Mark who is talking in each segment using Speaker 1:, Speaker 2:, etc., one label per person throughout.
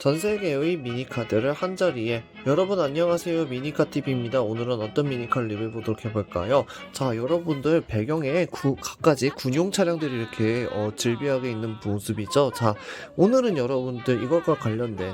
Speaker 1: 전 세계의 미니카들을 한자리에. 여러분 안녕하세요, 미니카TV입니다. 오늘은 어떤 미니카를 리뷰해보도록 해볼까요? 자, 여러분들 배경에 갖가지 군용 차량들이 이렇게 즐비하게 있는 모습이죠. 자, 오늘은 여러분들 이것과 관련된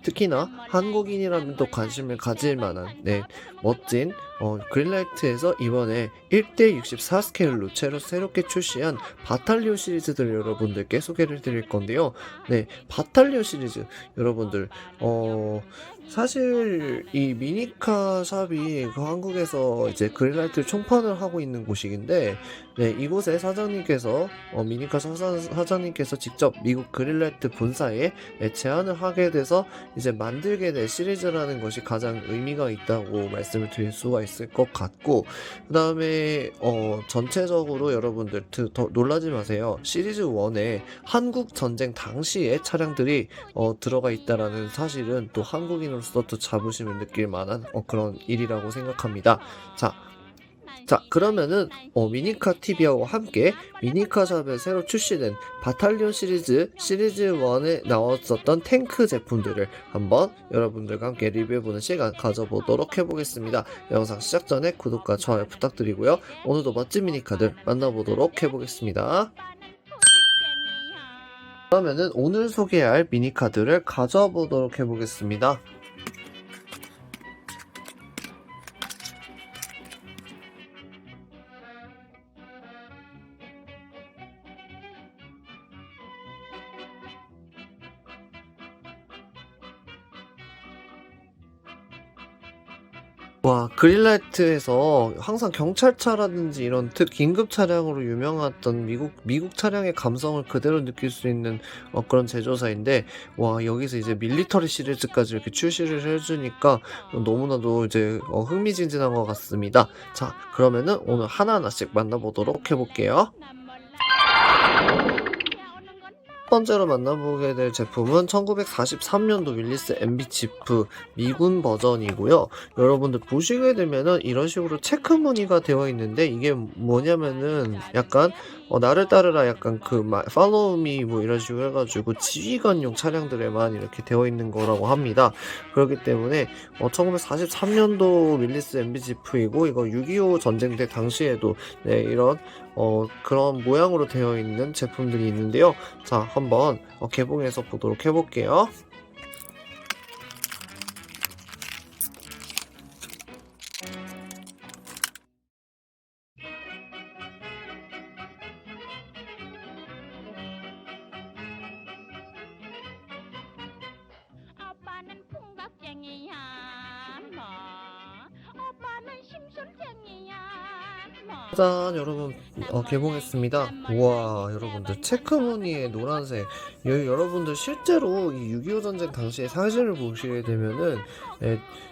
Speaker 1: 특히나 한국인이라면 또 관심을 가질 만한 멋진 그린라이트에서 이번에 1대64 스케일로 새롭게 출시한 바탈리온 시리즈들을 여러분들께 소개를 드릴 건데요. 바탈리온 시리즈 여러분들 사실 이 미니카 샵이 한국에서 이제 그린라이트를 총판을 하고 있는 곳이긴데, 이곳의 사장님께서 미니카 사장님께서 직접 미국 그린라이트 본사에 제안을 하게 돼서 이제 만들게 될 시리즈라는 것이 가장 의미가 있다고 말씀을 드릴 수가 있을 것 같고, 그 다음에 전체적으로 여러분들 더 놀라지 마세요. 시리즈 1에 한국 전쟁 당시의 차량들이 들어가 있다라는 사실은 또 한국인으로서 또 자부심을 느낄 만한 그런 일이라고 생각합니다. 자, 그러면은 미니카 TV와 함께 미니카샵에 새로 출시된 바탈리온 시리즈 1에 나왔었던 탱크 제품들을 한번 여러분들과 함께 리뷰해보는 시간 가져보도록 해보겠습니다. 영상 시작 전에 구독과 좋아요 부탁드리고요. 오늘도 멋진 미니카들 만나보도록 해보겠습니다. 그러면은 오늘 소개할 미니카들을 가져와 보도록 해보겠습니다. 와, 그린라이트에서 항상 경찰차라든지 이런 긴급 차량으로 유명했던 미국 차량의 감성을 그대로 느낄 수 있는 그런 제조사인데, 와, 여기서 이제 밀리터리 시리즈까지 이렇게 출시를 해주니까 너무나도 이제 흥미진진한 것 같습니다. 자, 그러면은 오늘 하나하나씩 만나보도록 해볼게요. 첫 번째로 만나보게 될 제품은 1943년도 윌리스 MB 지프 미군 버전이고요. 여러분들 보시게 되면은 이런 식으로 체크 무늬가 되어 있는데, 이게 뭐냐면은 약간 나를 따르라, 약간 follow me 뭐 이런 식으로 해가지고 지휘관용 차량들에만 이렇게 되어 있는 거라고 합니다. 그렇기 때문에 1943년도 윌리스 MB 지프이고, 이거 6.25 전쟁 때 당시에도 이런 그런 모양으로 되어 있는 제품들이 있는데요. 자, 한번 개봉해서 보도록 해볼게요.
Speaker 2: 오빠는 풍각쟁이야 뭐 오빠는 심술쟁이야 뭐.
Speaker 1: 짠, 여러분 개봉했습니다. 우와, 여러분들 체크 무늬의 노란색, 여러분들 실제로 이 6.25 전쟁 당시의 사진을 보시게 되면은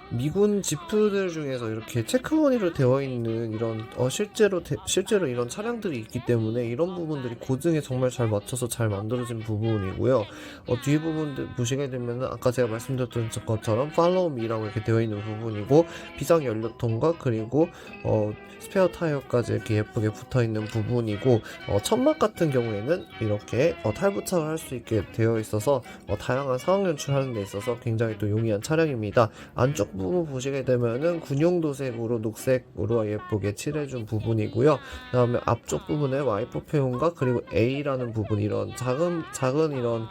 Speaker 1: 미군 지프들 중에서 이렇게 체크 무늬로 되어 있는 이런 실제로 이런 차량들이 있기 때문에 이런 부분들이 고증에 정말 잘 맞춰서 잘 만들어진 부분이고요. 뒤 부분들 보시게 되면은 아까 제가 말씀드렸던 것처럼 팔로우 미라고 이렇게 되어 있는 부분이고, 비상 연료통과 그리고 스페어 타이어까지 이렇게 예쁘게 붙어 있는 부분이고, 천막 같은 경우에는 이렇게 탈부착을 할 수 있게 되어 있어서 다양한 상황 연출하는 데 있어서 굉장히 또 용이한 차량입니다. 안쪽 부분 보시게 되면은 군용 도색으로 녹색으로 예쁘게 칠해준 부분이고요. 그 다음에 앞쪽 부분에 와이퍼 페온과 그리고 A라는 부분, 이런 작은 이런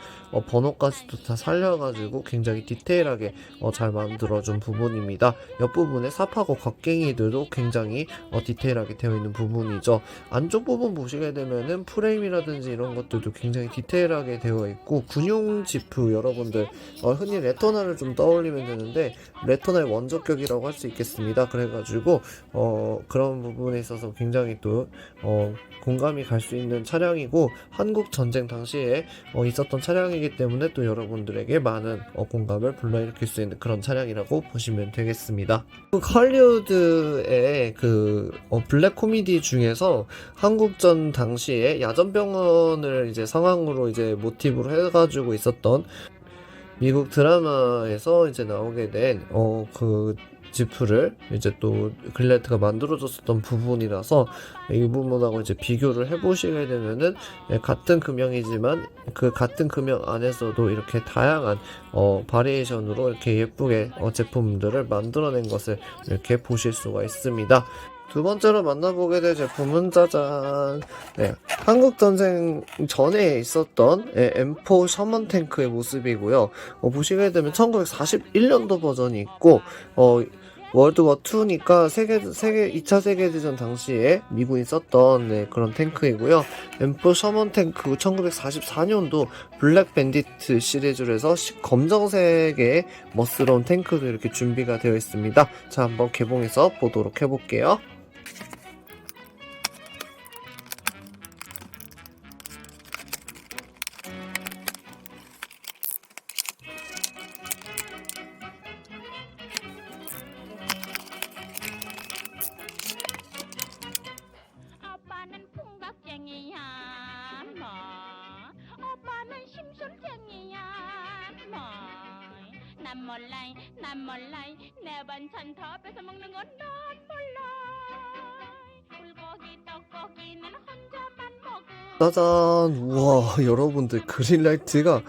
Speaker 1: 번호까지도 다 살려가지고 굉장히 디테일하게 잘 만들어준 부분입니다. 옆부분에 삽하고 곽갱이들도 굉장히 디테일하게 되어 있는 부분이죠. 안쪽 부분 보시게 되면은 프레임이라든지 이런 것들도 굉장히 디테일하게 되어 있고, 군용 지프 여러분들 흔히 레토나를 좀 떠올리면 되는데, 레토나의 원조격이라고 할 수 있겠습니다. 그래가지고 그런 부분에 있어서 굉장히 또 공감이 갈 수 있는 차량이고, 한국 전쟁 당시에 있었던 차량이기 때문에 또 여러분들에게 많은 공감을 불러일으킬 수 있는 그런 차량이라고 보시면 되겠습니다. 할리우드의 블랙 코미디 중에서 한국전 당시에 야전병원을 이제 상황으로 이제 모티브로 해가지고 있었던 미국 드라마에서 이제 나오게 된 지프를 이제 또 그릴라이트가 만들어줬었던 부분이라서 이 부분하고 이제 비교를 해보시게 되면은 같은 금형이지만 그 같은 금형 안에서도 이렇게 다양한 바리에이션으로 이렇게 예쁘게 제품들을 만들어낸 것을 이렇게 보실 수가 있습니다. 두 번째로 만나보게 될 제품은 짜잔! 한국전쟁 전에 있었던 M4 셔먼 탱크의 모습이고요. 보시게 되면 1941년도 버전이 있고, 월드워 2니까 2차 세계대전 당시에 미군이 썼던 그런 탱크이고요. M4 셔먼 탱크 1944년도 블랙 밴디트 시리즈로 해서 검정색의 멋스러운 탱크도 이렇게 준비가 되어 있습니다. 자, 한번 개봉해서 보도록 해볼게요.
Speaker 2: 아빠는 풍각쟁이야 뭐 오빠는 심술쟁이야 뭐난 몰라이 내 반찬 다 뺏어먹는 건 난 몰라이 불고기 떡볶이는 혼자만 먹어
Speaker 1: 짜잔! 우와, 여러분들 그린라이트가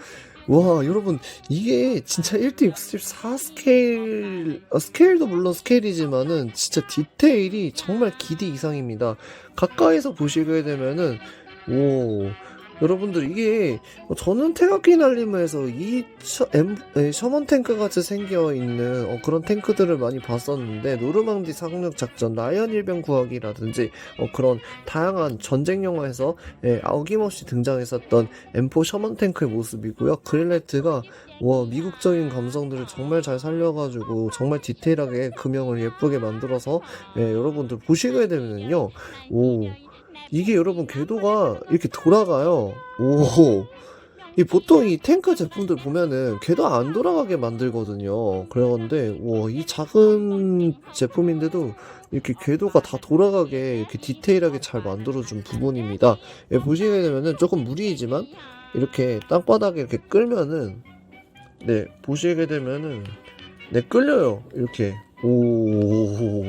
Speaker 1: 와, 여러분 이게 진짜 1대64 스케일도 물론 스케일이지만은 진짜 디테일이 정말 기대 이상입니다. 가까이서 보시게 되면은 오, 여러분들 이게 저는 태극기 날림에서 이 셔먼 탱크 같이 생겨 있는 그런 탱크들을 많이 봤었는데 노르망디 상륙 작전, 라이언 일병 구하기라든지 그런 다양한 전쟁 영화에서 어김없이 등장했었던 M4 셔먼 탱크의 모습이고요. 그릴라이트가 와, 미국적인 감성들을 정말 잘 살려가지고 정말 디테일하게 금형을 예쁘게 만들어서 여러분들 보시게 되면요, 오, 이게 여러분 궤도가 이렇게 돌아가요. 오, 보통 이 탱크 제품들 보면은 궤도 안 돌아가게 만들거든요. 그런데 와, 이 작은 제품인데도 이렇게 궤도가 다 돌아가게 이렇게 디테일하게 잘 만들어준 부분입니다. 보시게 되면은 조금 무리이지만 이렇게 땅바닥에 이렇게 끌면은 보시게 되면은 끌려요. 이렇게. 오.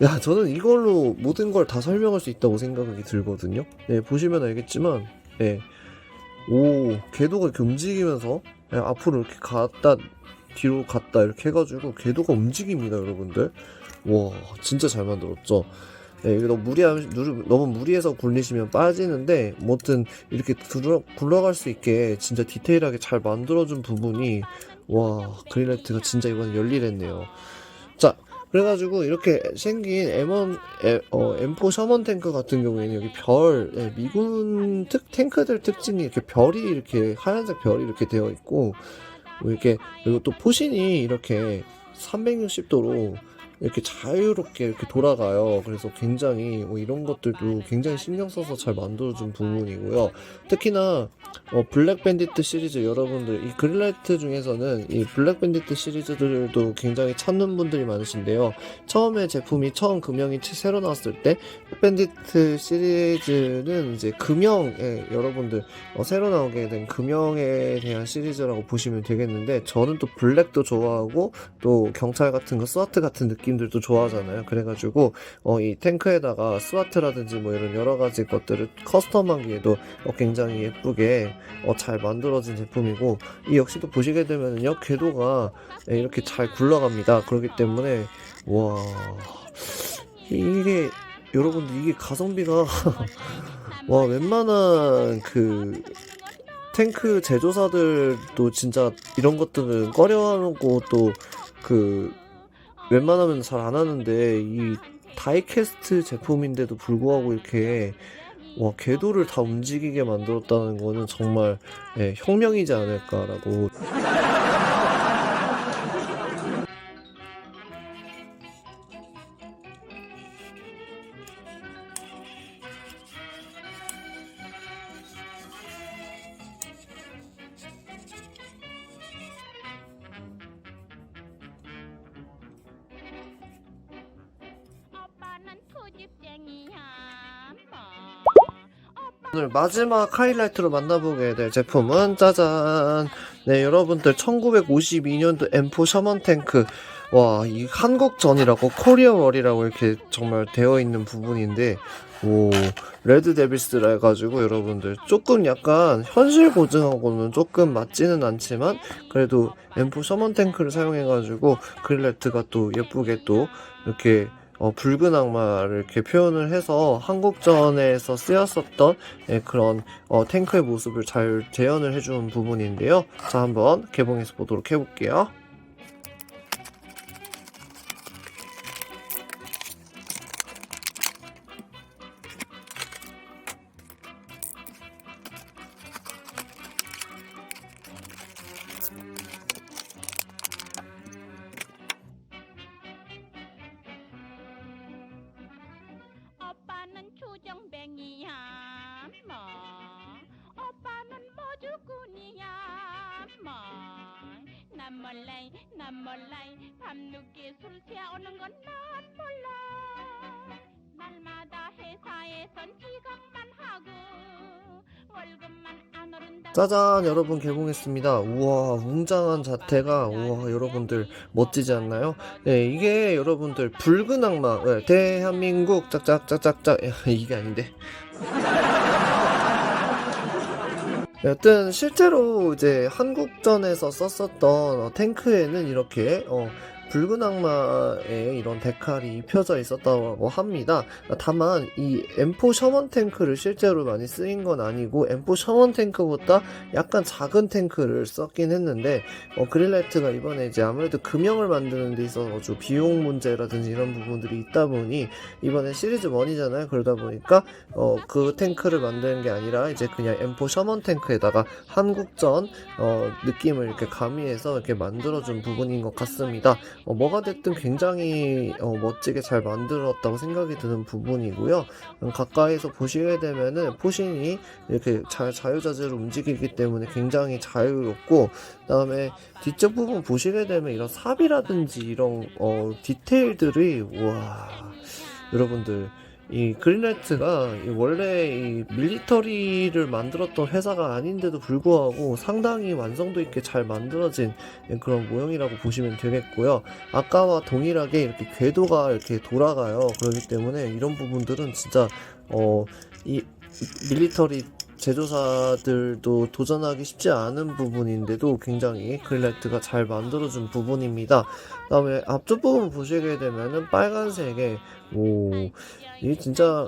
Speaker 1: 야, 저는 이걸로 모든 걸 다 설명할 수 있다고 생각이 들거든요. 보시면 알겠지만, 오, 궤도가 이렇게 움직이면서, 앞으로 이렇게 갔다, 뒤로 갔다, 이렇게 해가지고, 궤도가 움직입니다, 여러분들. 와, 진짜 잘 만들었죠. 이게 너무 무리해서 굴리시면 빠지는데, 뭐든 이렇게 굴러갈 수 있게 진짜 디테일하게 잘 만들어준 부분이, 와, 그린라이트가 진짜 이번에 열일했네요. 자, 그래가지고 이렇게 생긴 M4 셔먼 탱크 같은 경우에는 여기 미군 탱크들 특징이 이렇게 별이 이렇게 하얀색 별이 이렇게 되어 있고, 그리고 또 포신이 이렇게 360도로 이렇게 자유롭게 이렇게 돌아가요. 그래서 굉장히 이런 것들도 굉장히 신경 써서 잘 만들어준 부분이고요. 특히나 블랙 밴디트 시리즈, 여러분들 이 그린라이트 중에서는 이 블랙 밴디트 시리즈들도 굉장히 찾는 분들이 많으신데요. 처음에 처음 금형이 새로 나왔을 때 블랙 밴디트 시리즈는 이제 금형에 여러분들 새로 나오게 된 금형에 대한 시리즈라고 보시면 되겠는데, 저는 또 블랙도 좋아하고 또 경찰 같은 거, 스와트 같은 느낌들도 좋아하잖아요. 그래가지고 이 탱크에다가 스와트라든지 뭐 이런 여러 가지 것들을 커스텀하기에도 굉장히 예쁘게 잘 만들어진 제품이고, 이 역시도 보시게 되면요, 궤도가 이렇게 잘 굴러갑니다. 그렇기 때문에 와, 이게 여러분들 이게 가성비가 와, 웬만한 그 탱크 제조사들도 진짜 이런 것들은 꺼려하고 또 웬만하면 잘 안 하는데, 이 다이캐스트 제품인데도 불구하고 이렇게 궤도를 다 움직이게 만들었다는 거는 정말 혁명이지 않을까라고.
Speaker 2: 오빠는 투집쟁이야
Speaker 1: 오늘 마지막 하이라이트로 만나보게 될 제품은 짜잔! 여러분들 1952년도 M4 셔먼 탱크, 와, 이 한국전이라고 코리아월이라고 이렇게 정말 되어 있는 부분인데, 오, 레드 데빌스라 해가지고 여러분들 조금 약간 현실 고증하고는 조금 맞지는 않지만 그래도 M4 셔먼 탱크를 사용해가지고 그릴레트가 또 예쁘게 또 이렇게 붉은 악마를 이렇게 표현을 해서 한국전에서 쓰였었던 그런 탱크의 모습을 잘 재현을 해준 부분인데요. 자, 한번 개봉해서 보도록 해볼게요.
Speaker 2: 오빠는 조정뱅이야 뭐 오빠는 모주꾼이야 뭐난 몰라이 밤늦게 술 취하오는 건 난 몰라 날마다 회사에선 지각만 하고 월급만 안 오른다고
Speaker 1: 짜잔, 여러분 개봉했습니다. 우와, 웅장한 자태가 우와, 여러분들 멋지지 않나요? 네, 이게 여러분들 붉은 악마, 네, 대한민국 짝짝짝짝짝 이게 아닌데. 여튼 실제로 이제 한국전에서 썼었던 탱크에는 이렇게 붉은 악마의 이런 데칼이 입혀져 있었다고 합니다. 다만 이 M4 셔먼 탱크를 실제로 많이 쓰인 건 아니고 M4 셔먼 탱크보다 약간 작은 탱크를 썼긴 했는데 그릴라이트가 이번에 이제 아무래도 금형을 만드는 데 있어서 좀 비용 문제라든지 이런 부분들이 있다 보니 이번에 시리즈 1이잖아요. 그러다 보니까 그 탱크를 만드는 게 아니라 이제 그냥 M4 셔먼 탱크에다가 한국전 느낌을 이렇게 가미해서 이렇게 만들어준 부분인 것 같습니다. 뭐가 됐든 굉장히 멋지게 잘 만들었다고 생각이 드는 부분이고요. 가까이서 보시게 되면은 포신이 이렇게 자유자재로 움직이기 때문에 굉장히 자유롭고, 그다음에 뒤쪽 부분 보시게 되면 이런 삽이라든지 이런 디테일들이 우와, 여러분들 이 그린라이트가 원래 이 밀리터리를 만들었던 회사가 아닌데도 불구하고 상당히 완성도 있게 잘 만들어진 그런 모형이라고 보시면 되겠고요. 아까와 동일하게 이렇게 궤도가 이렇게 돌아가요. 그렇기 때문에 이런 부분들은 진짜 이 밀리터리 제조사들도 도전하기 쉽지 않은 부분인데도 굉장히 그릴라이트가 잘 만들어준 부분입니다. 그 다음에 앞쪽 부분 보시게 되면은 빨간색에 이게 진짜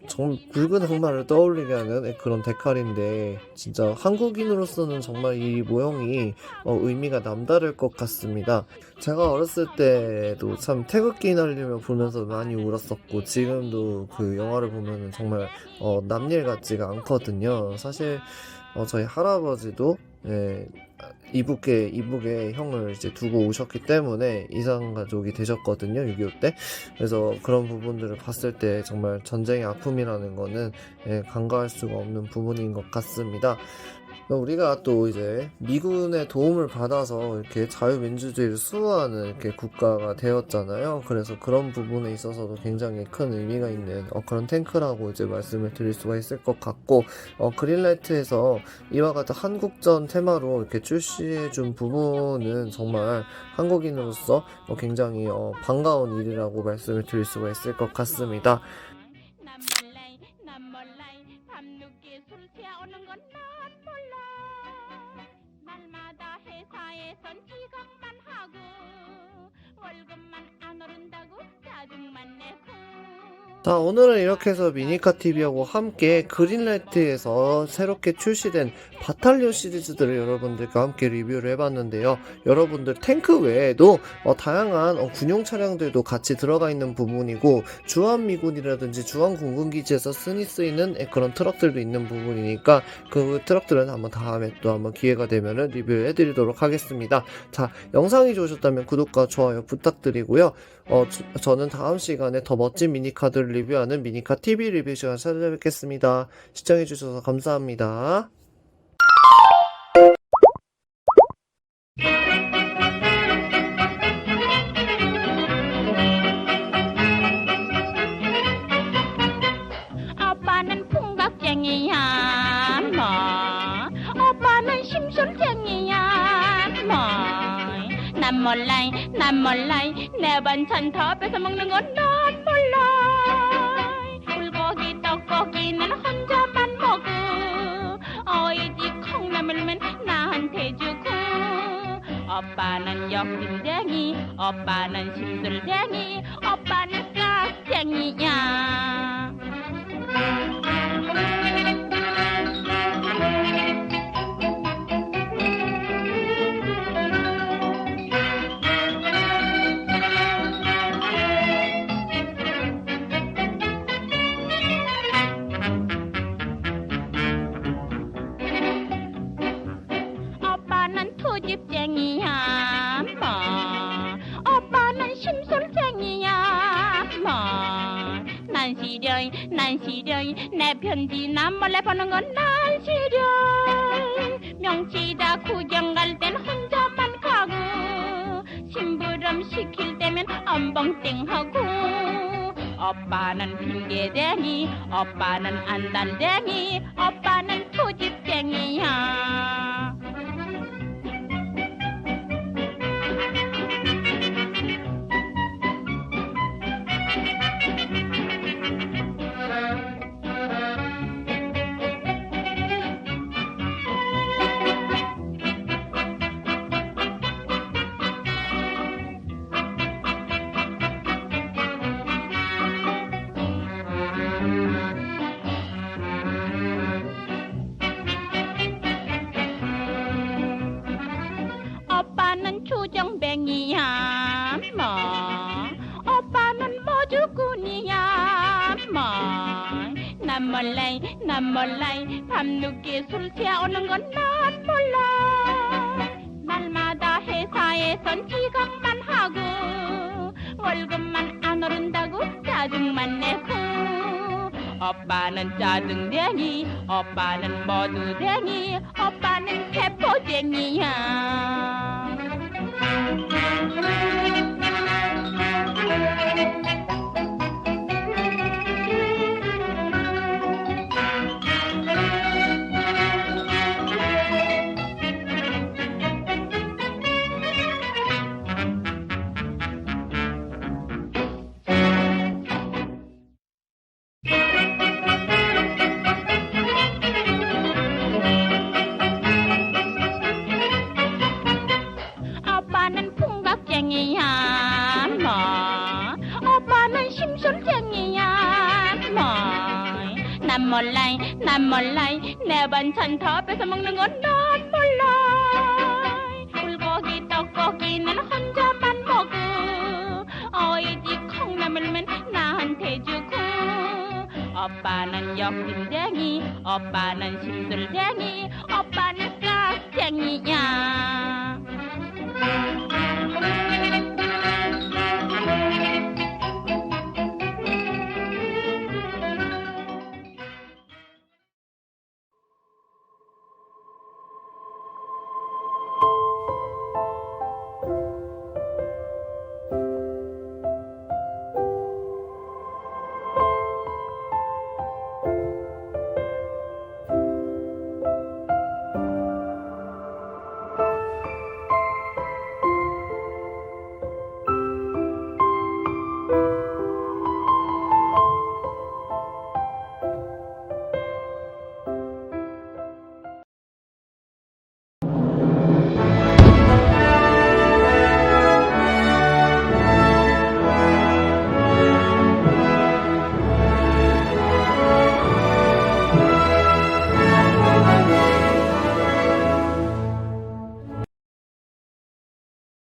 Speaker 1: 정말 붉은 악마를 떠올리게 하는 그런 데칼인데 진짜 한국인으로서는 정말 이 모형이 의미가 남다를 것 같습니다. 제가 어렸을 때도 참 태극기 날리며 보면서 많이 울었었고 지금도 그 영화를 보면은 정말 남일 같지가 않거든요. 사실 저희 할아버지도 이북에 형을 이제 두고 오셨기 때문에 이산가족이 되셨거든요, 6.25 때. 그래서 그런 부분들을 봤을 때 정말 전쟁의 아픔이라는 거는 간과할 수가 없는 부분인 것 같습니다. 우리가 또 이제 미군의 도움을 받아서 이렇게 자유민주주의를 수호하는 이렇게 국가가 되었잖아요. 그래서 그런 부분에 있어서도 굉장히 큰 의미가 있는 그런 탱크라고 이제 말씀을 드릴 수가 있을 것 같고, 그린라이트에서 이와 같은 한국전 테마로 이렇게 출시해준 부분은 정말 한국인으로서 굉장히 반가운 일이라고 말씀을 드릴 수가 있을 것 같습니다.
Speaker 2: 난 몰라이 밤늦게 술 취하오는 건 난 몰라 날마다 회사에선 지각만 하고 월급만 안 오른다고 짜증만 내고
Speaker 1: 자, 오늘은 이렇게 해서 미니카TV하고 함께 그린라이트에서 새롭게 출시된 바탈리온 시리즈들을 여러분들과 함께 리뷰를 해봤는데요. 여러분들 탱크 외에도 다양한 군용 차량들도 같이 들어가 있는 부분이고, 주한미군이라든지 주한공군기지에서 흔히 쓰이는 그런 트럭들도 있는 부분이니까 그 트럭들은 한번 다음에 또 한번 기회가 되면 리뷰해드리도록 하겠습니다. 자, 영상이 좋으셨다면 구독과 좋아요 부탁드리고요. 저는 다음 시간에 더 멋진 미니카들을 리뷰하는 미니카TV 리뷰 시간 찾아뵙겠습니다. 시청해주셔서 감사합니다.
Speaker 2: 오빠는 풍각쟁이야 오빠는 심술쟁이야 난 난 몰라 네 반찬 더 뺏어 먹는 건 난 몰라 불고기 떡고기는 혼자만 먹어 어이지 콩나물면 나한테 주고 오빠는 욕심쟁이 오빠는 심술쟁이 오빠는 깍쟁이야 오빠는 투집쟁이야 뭐 오빠는 심술쟁이야 뭐난 시려이 내 편지 난 몰래 보는 건 난 시려이 명치다 구경 갈 땐 혼자만 가고 심부름 시킬 때면 엄벙땡하고 오빠는 핑계대니 오빠는 안달쟁이 오빠는 투집쟁이야 오빠는 추정뱅이야 뭐 오빠는 모주꾼이야 뭐난 몰라 밤늦게 술 취하오는 건 난 몰라 날마다 회사에선 지각만 하고 월급만 안 오른다고 짜증만 내고 오빠는 짜증쟁이 오빠는 모두쟁이 오빠는 세포쟁이야 오빠는 풍각쟁이야 뭐 오빠는 심술쟁이야 뭐난 몰라 내 반찬 더 뺏어 먹는 건 난 몰라 불고기 떡고기는 혼자만 먹어 어이지 콩나물면 나한테 주고 오빠는 욕심쟁이 오빠는 심술쟁이 오빠는 깍쟁이야